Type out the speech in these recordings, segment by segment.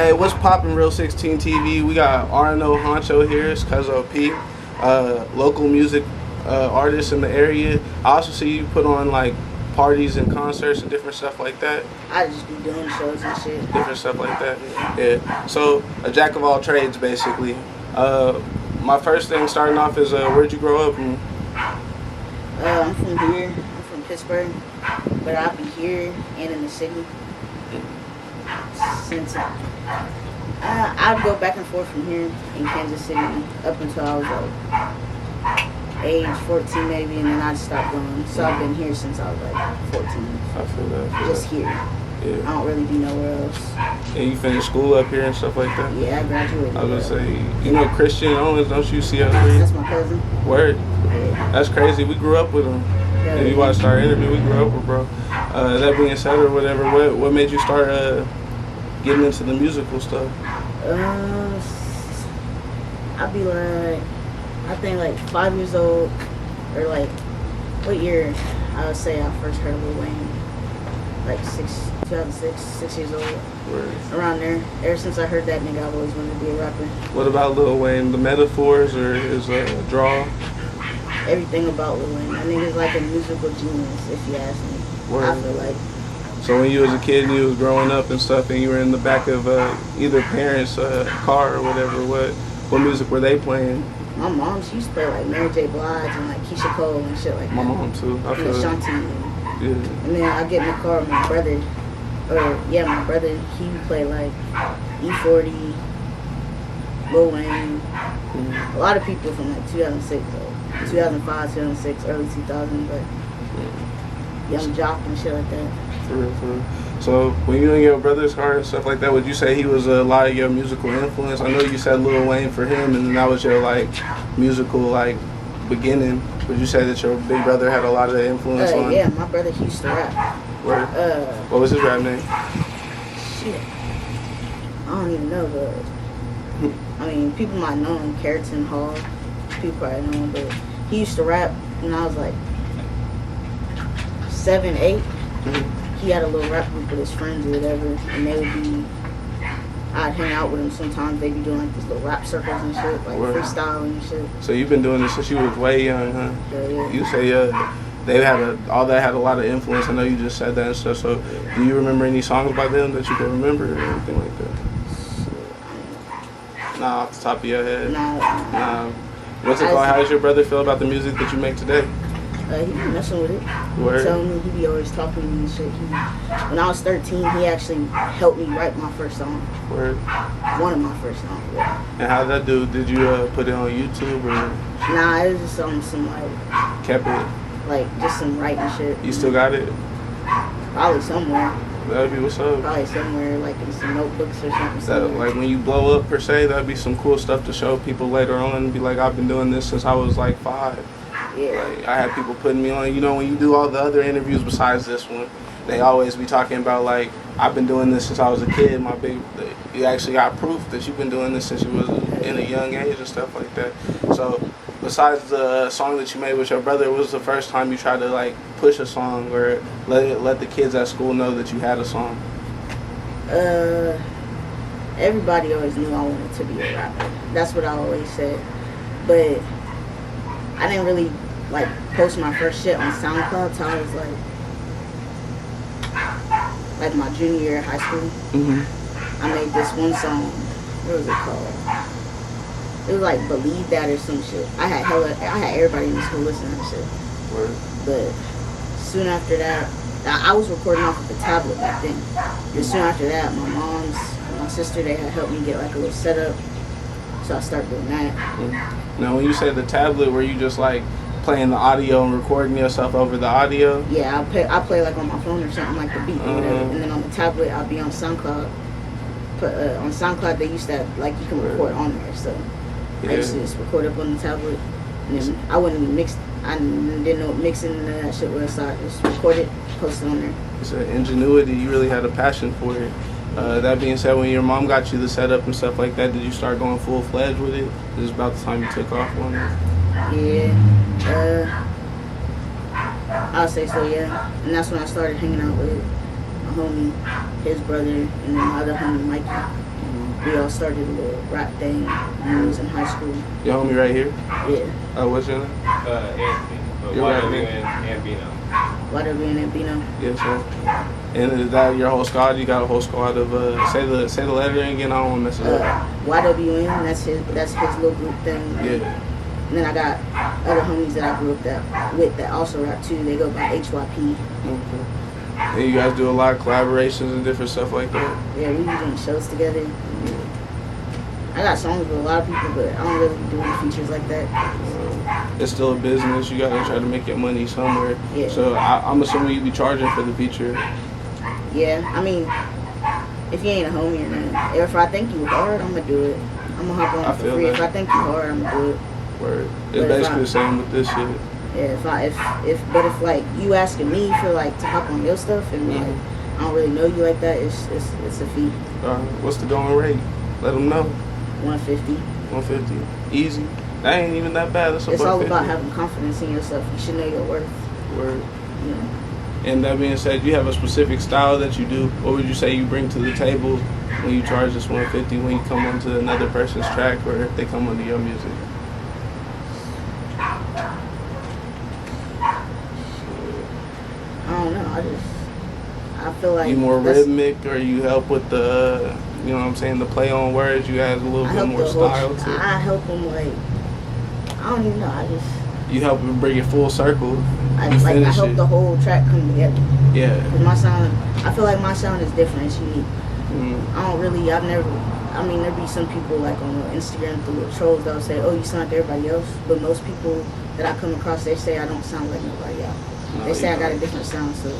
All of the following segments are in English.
Hey, what's poppin', Real 16 TV? We got RNO Huncho here. It's Cuz OP, local music artist in the area. I also see you put on like parties and concerts and different stuff like that. I just be doing shows and shit. Different stuff like that. Yeah. So a jack of all trades, basically. My first thing starting off is where'd you grow up? I'm from here. I'm from Pittsburgh, but I'll be here and in the city since I'd go back and forth from here in Kansas City up until I was like age 14 maybe, and then I'd stop going. So I've been here since I was like 14. I feel that. Just here. Yeah. I don't really be nowhere else. And you finished school up here and stuff like that? Yeah, I graduated. I was gonna say, you know Christian Owens, don't you see up That's my cousin. Word. Yeah. That's crazy. We grew up with him. Yeah, And you watched our interview, we grew up with bro. That being said or whatever, what made you start getting into the musical stuff? I'd be like, I think like 5 years old, or like, what year I would say I first heard Lil Wayne? Like 2006, 6 years old. Word. Around there. Ever since I heard that nigga, I've always wanted to be a rapper. What about Lil Wayne? The metaphors or his draw? Everything about Lil Wayne. I think he's like a musical genius, if you ask me. Word. I feel like. So when you was a kid and you was growing up and stuff and you were in the back of either parents' car or whatever, what music were they playing? My mom, she used to play like Mary J. Blige and like Keisha Cole and shit like that. My mom too. I feel Ashanti. Yeah. And then I get in the car with my brother. My brother, he would play like E40, Lil Wayne. A lot of people from like 2006 though. 2005, 2006, early 2000, but Young Jock and shit like that. For real. So when you were in your brother's car and stuff like that, would you say he was a lot of your musical influence? I know you said Lil Wayne for him, and that was your like musical like beginning. Would you say that your big brother had a lot of influence on? Yeah, my brother, he used to rap. Word. What was his rap name? Shit, I don't even know, but I mean, people might know him, Carrington Hall. People probably know him, but he used to rap when I was like 7, 8. He had a little rap group with his friends or whatever, and they would be, I'd hang out with him sometimes. They'd be doing like these little rap circles and shit, like Word. freestyle and shit. So you've been doing this since you was way young, huh? Yeah. You say they had all that had a lot of influence. I know you just said that and stuff. So do you remember any songs by them that you can remember or anything like that? Nah, off the top of your head. Nah. What's it called? How does your brother feel about the music that you make today? He be messing with it. Word. Telling me, he be always talking to me and shit. When I was 13, he actually helped me write my first song. Word. One of my first songs, yeah. And how did that do? Did you put it on YouTube or? Nah, it was just on some like. Kept it. Like just some writing shit. You still got it? Probably somewhere. That'd be what's up. Probably somewhere like in some notebooks or something. That, like when you blow up per se, that'd be some cool stuff to show people later on and be like, I've been doing this since I was like 5. Yeah. Like, I had people putting me on. You know, when you do all the other interviews besides this one, they always be talking about like, I've been doing this since I was a kid. You actually got proof that you've been doing this since you was in a young age and stuff like that. So besides the song that you made with your brother, what was the first time you tried to like push a song or let the kids at school know that you had a song? Everybody always knew I wanted to be a rapper. That's what I always said. But I didn't really like post my first shit on SoundCloud until I was like my junior year of high school. I made this one song. What was it called? It was like Believe That or some shit. I had everybody in the school listening to that shit. Word. But soon after that, I was recording off of the tablet back then. And soon after that, my mom's, my sister, they had helped me get like a little setup. So I started doing that. Now, when you say the tablet, were you just like playing the audio and recording yourself over the audio? Yeah, I play like on my phone or something, like the beat or whatever. And then on the tablet, I'll be on SoundCloud. On SoundCloud, they used to have, like, you can record on there. So I used to just record up on the tablet. And then I wouldn't mix. I didn't know what mixing and that shit was, so I just record it, post it on there. It's an ingenuity. You really had a passion for it. That being said, when your mom got you the setup and stuff like that, did you start going full-fledged with it? It was about the time you took off on it? Yeah. I'll say so, yeah. And that's when I started hanging out with my homie, his brother, and then my other homie, Mikey. we all started a little rap thing when we was in high school. Your homie right here? Yeah. What's your name? Anthony. Your right YW name? and Bino. YW and Bino. Yes, sir. And is that your whole squad? You got a whole squad of say the letter again. I don't want to mess it up. YWN. That's his little group thing. Yeah. And then I got other homies that I grew up with that also rap too. They go by HYP. Okay. And you guys do a lot of collaborations and different stuff like that? Yeah, we be doing shows together. I got songs with a lot of people, but I don't really do any features like that. It's still a business. You gotta try to make your money somewhere. Yeah. So I'm assuming you be charging for the feature. Yeah, I mean, if you ain't a homie or nothing, if I think you hard, I'm gonna do it. I'm gonna hop on it for free. that. If I think you hard, I'm gonna do it. Word. But It's basically the same with this shit. Yeah, if like you asking me for like to hop on your stuff and like I don't really know you like that, it's a fee. What's the going rate? Let them know. 150. 150. Easy. That ain't even that bad. That's It's all about 150. having confidence in yourself. You should know your worth. Word. You know. And that being said, you have a specific style that you do. What would you say you bring to the table when you charge this 150 when you come onto another person's track or if they come onto your music? I don't know. I feel like You more rhythmic or you help with the, you know what I'm saying, the play on words, you add a little bit more style to it? I help them like, I don't even know. You help them bring it full circle. I help the whole track come together. Yeah. Cause my sound, I feel like my sound is different. It's unique. There be some people like on Instagram through the trolls that'll say, oh, you sound like everybody else. But most people that I come across, they say I don't sound like nobody else. They say I got a different sound, so. I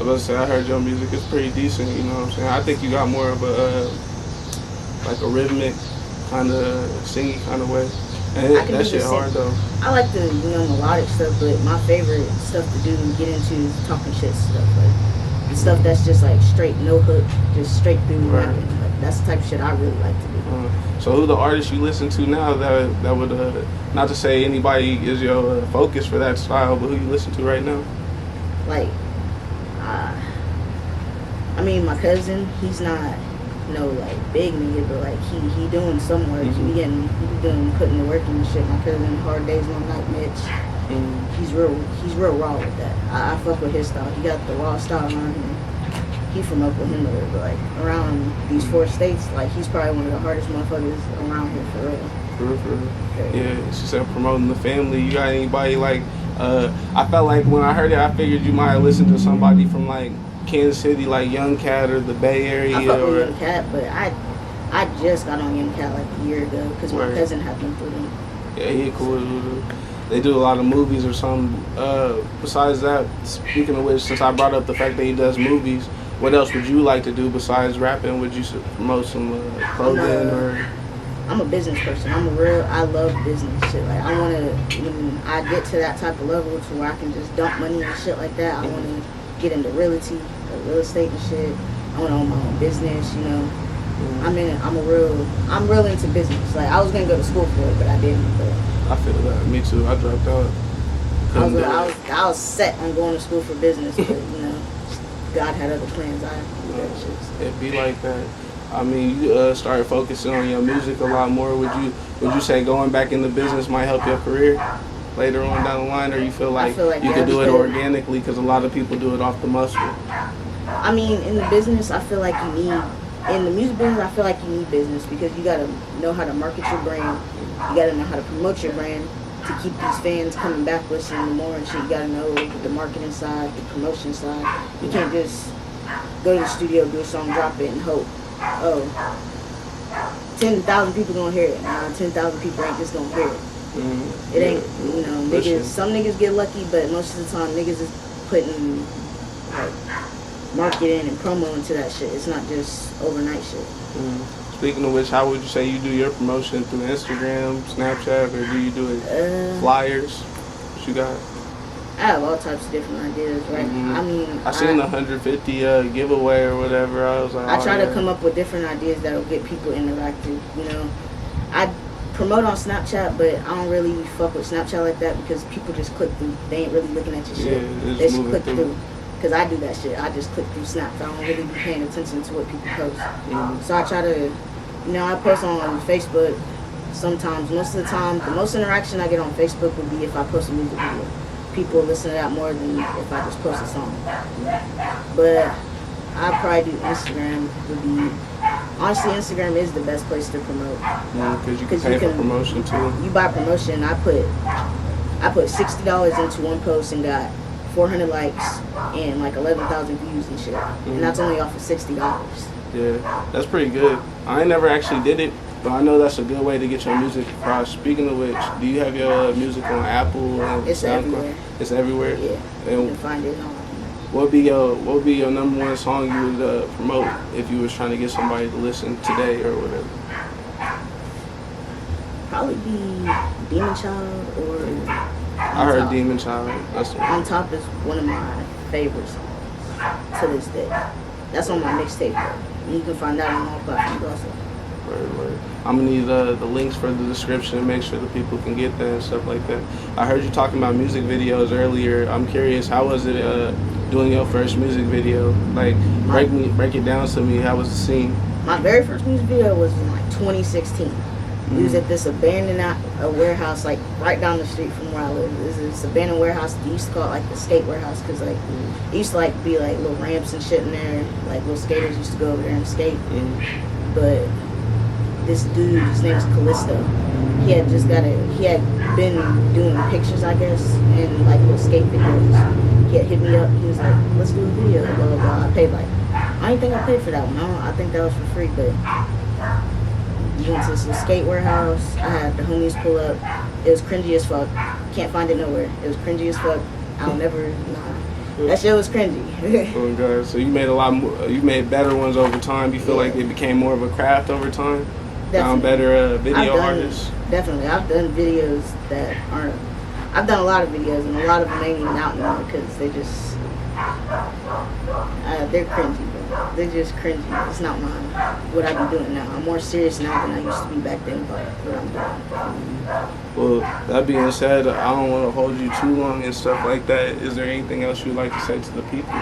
was about to say, I heard your music is pretty decent, you know what I'm saying? I think you got more of a, like a rhythmic kind of singing kind of way. And that shit hard though. I like the, melodic stuff, but my favorite stuff to do and get into is talking shit stuff. Like, the stuff that's just like straight, no hook, just straight through rapping. Like, that's the type of shit I really like to do. So who the artists you listen to now that would, not to say anybody is your focus for that style, but who you listen to right now? Like, my cousin, he's not no like big nigga, but like he doing some work. He be putting the work in and shit. My cousin, Hard Days Long Night Mitch. He's real raw with that. I fuck with his style. He got the raw style around him. He from Oklahoma, but like around these 4 states, like he's probably one of the hardest motherfuckers around here for real. For real. Yeah, she said promoting the family. You got anybody like? I felt like when I heard it, I figured you might have listened to somebody from like Kansas City, like Young Cat or the Bay Area. I fuck with Young Cat, but I just got on Young Cat like a year ago because my cousin had been through him. Yeah, he cool. They do a lot of movies or something. Besides that, speaking of which, since I brought up the fact that he does movies, what else would you like to do besides rapping? Would you promote some clothing or? I'm a business person. I love business shit. Like I want to, when I get to that type of level to where I can just dump money and shit like that, I want to get into realty, real estate and shit. I want to own my own business, I'm real into business. Like I was gonna go to school for it, but I didn't. But I feel that. Me too. I dropped out. I was set on going to school for business, but God had other plans. I didn't do that shit. It'd be like that. I mean, you started focusing on your music a lot more. Would you say going back into business might help your career later on down the line, or you feel like you could do it organically because a lot of people do it off the muscle? I mean, in the business, I feel like you need. In the music business, I feel like you need business because you gotta know how to market your brand. You gotta know how to promote your brand to keep these fans coming back listening more and shit. You gotta know the marketing side, the promotion side. You can't just go to the studio, do a song, drop it, and hope. 10,000 people gonna hear it. Nah, 10,000 people ain't just gonna hear it. It ain't, niggas. Some niggas get lucky, but most of the time, niggas is putting like marketing and promo into that shit. It's not just overnight shit. Speaking of which, how would you say you do your promotion through Instagram, Snapchat, or do you do it flyers? What you got? I have all types of different ideas, right? I seen the 150 giveaway or whatever. I was like, I try to come up with different ideas that'll get people interactive. I promote on Snapchat, but I don't really fuck with Snapchat like that because people just click through. They ain't really looking at your shit. They just click through. Because I do that shit. I just click through Snaps. I don't really be paying attention to what people post. So I try to You know, I post on Facebook sometimes. Most of the time, the most interaction I get on Facebook would be if I post a music video. People listen to that more than if I just post a song. But I probably do Instagram. Would be honestly, Instagram is the best place to promote. Because you can pay for promotion too. You buy promotion. I put $60 into one post and got 400 likes and like 11,000 views and shit. And that's only off of $60. Yeah, that's pretty good. I never actually did it, but I know that's a good way to get your music across. Speaking of which, do you have your music on Apple and It's everywhere. It's everywhere. Yeah, and you can find it on. What would be your number one song you would promote if you was trying to get somebody to listen today or whatever? Probably be Demon Child or. I heard Demon Child. That's On Top is one of my favorite songs to this day. That's on my mixtape. You can find that on all platforms also. Word. I'm gonna need the links for the description and make sure that people can get that and stuff like that. I heard you talking about music videos earlier. I'm curious, how was it doing your first music video? Like, break it down to me. How was the scene? My very first music video was in like 2016. We was at this abandoned warehouse, like right down the street from where I live. It was this abandoned warehouse. They used to call it like the skate warehouse because like it used to like be like little ramps and shit in there. Like little skaters used to go over there and skate. But this dude, his name's Callisto. He had been doing pictures, I guess, and like little skate videos. He had hit me up. He was like, "Let's do a video." Blah blah blah. I paid like, I didn't think I paid for that one. I think that was for free, but. We went to this skate warehouse. I had the homies pull up. It was cringy as fuck. Can't find it nowhere. It was cringy as fuck. I'll never. Nah. That shit was cringy. Oh god! So you made a lot more. You made better ones over time. You feel like it became more of a craft over time. Found better video artists. Definitely, I've done videos that aren't. I've done a lot of videos, and a lot of them ain't even out now because they just. They're cringy. They're just cringy. It's not what I be doing now. I'm more serious now than I used to be back then about what I'm Well, doing. that being said, I don't want to hold you too long and stuff like that. Is there anything else you'd like to say to the people?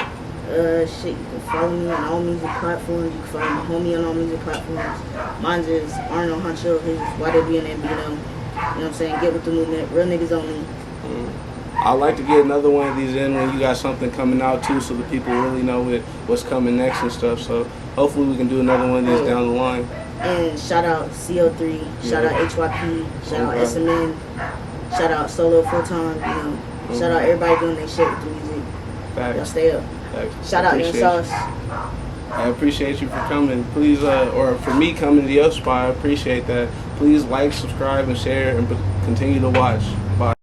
Shit, you can follow me on all music platforms. You can follow my homie on all music platforms. Mine's is RNO Huncho. His YWN and You know what I'm saying? Get with the movement. Real niggas only. I'd like to get another one of these in when you got something coming out too, so that people really know what's coming next and stuff. So hopefully we can do another one of these down the line. And shout out CO3, shout out HYP, shout out SMN, shout out Solo Full Time, you know, shout out everybody doing their shit with the music. Y'all stay up. Shout out Young Sauce. I appreciate you for coming. Please, or for me coming to your spot, I appreciate that. Please like, subscribe, and share, and continue to watch. Bye.